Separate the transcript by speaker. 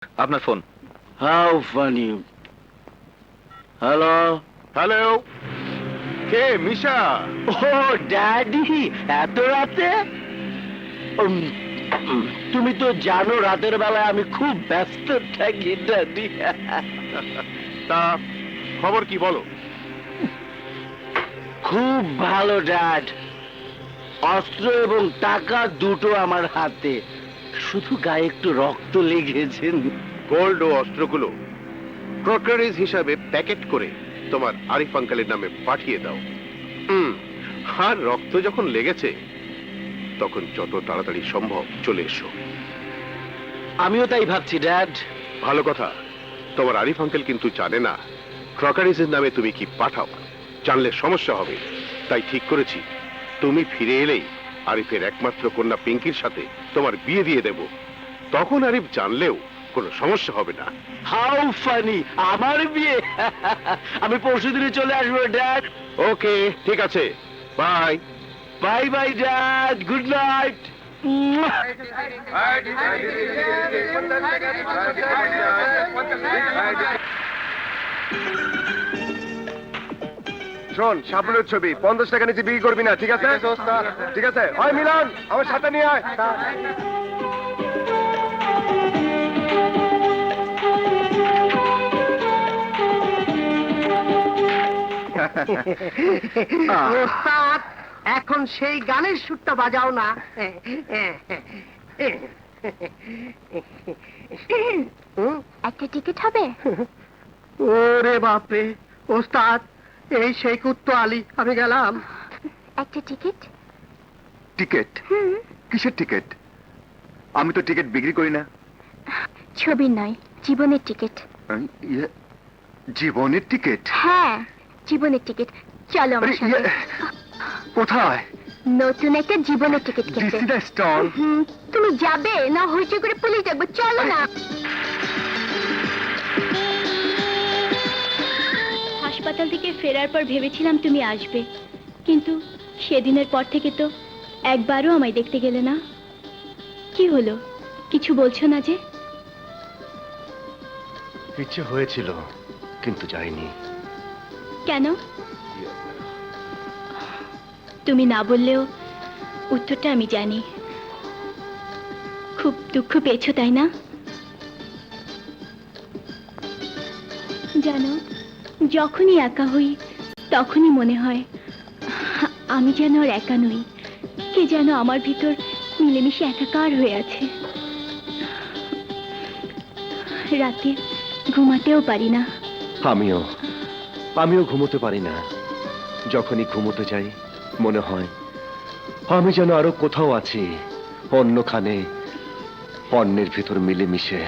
Speaker 1: আপনার ফোন।
Speaker 2: How funny. Hello
Speaker 1: hello, কে? মিশা?
Speaker 2: ও ড্যাডি, এত রাতে? উম, তুমি তো জানো রাতের বেলায় আমি খুব ব্যস্ত থাকি ড্যাডি।
Speaker 1: তা খবর কি বলো?
Speaker 2: খুব ভালো ড্যাড, অস্ত্র এবং টাকা দুটো আমার হাতে, শুধু গায়ে একটু রক্ত লেগেছে।
Speaker 1: গোল্ড ও অস্ত্রগুলো ক্রকারিজ হিসাবে প্যাকেট করে তোমার আরিফ আঙ্কেলের নামে পাঠিয়ে দাও। আর রক্ত যখন লেগেছে তখন যত তাড়াতাড়ি সম্ভব চলে এসো।
Speaker 2: আমিও তাই ভাবছি ড্যাড।
Speaker 1: ভালো কথা, তোমার আরিফ আঙ্কেল কিন্তু জানে না ক্রকারিজের নামে তুমি কি পাঠাও। জানলে সমস্যা হবে। তাই ঠিক করেছি তুমি ফিরে এলেই আরিফের একমাত্র কন্যা পিঙ্কির সাথে তোমার বিয়ে দিয়ে দেব। তখন আরিফ জানলেও কোনো সমস্যা হবে না।
Speaker 2: হাউ ফানি, আমার বিয়ে! আমি পরশুদিনে চলে আসবো ড্যাড।
Speaker 1: ওকে, ঠিক আছে, bye.
Speaker 2: Bye bye dad, good night.
Speaker 3: শোন, সাবলের ছবি 50 টাকা নিচে বিক্রি করবি না, ঠিক আছে? ঠিক আছে, হয় মিলন, আমার সাথে নিয়ে আয়।
Speaker 4: ওস্তাদ, এখন সেই গানের সুরটা বাজাও না।
Speaker 5: একটা টিকিট হবে?
Speaker 4: ওরে বাপরে, ওস্তাদ, এই সেই কুত্তো আলী, আমি গেলাম।
Speaker 5: একটা টিকিট?
Speaker 3: টিকিট? কিসের টিকিট? আমি তো টিকিট বিক্রি করি না।
Speaker 5: ছবির নয়, জীবনের টিকিট।
Speaker 3: জীবনের টিকিট?
Speaker 5: হ্যাঁ, জীবনের টিকিট। চলো আমার সাথে।
Speaker 3: কোথায়?
Speaker 5: নতুন একটা জীবনের টিকিট কিনতে।
Speaker 3: স্টল।
Speaker 5: তুমি যাবে না? হইচই করে পুলিশ দেখবো, চলো না। হাসপাতাল থেকে ফেরার পর ভেবেছিলাম তুমি আসবে, কিন্তু সেদিনের পর থেকে তো একবারও আমায় দেখতে গেলে না। কি হলো, কিছু বলছো না যে?
Speaker 3: ইচ্ছে হয়েছিল কিন্তু যাইনি।
Speaker 5: কেন? তুমি না বললেও উত্তরটা আমি জানি। খুব দুঃখ পেয়েছো, তাই না? জানো, যখনই একা হই তখনই মনে হয় আমি যেন আর একা নই, কে যেন আমার ভিতর মিলেমিশে একাকার হয়ে আছে। রাতে ঘুমাতেও পারি না।
Speaker 3: আমিও ঘুমোতে পারি না। যখনই ঘুমোতে যাই মনে হয় আমি যেন আরো কোথাও আছি, অন্যখানে, অন্যের ভিতর মিলেমিশে।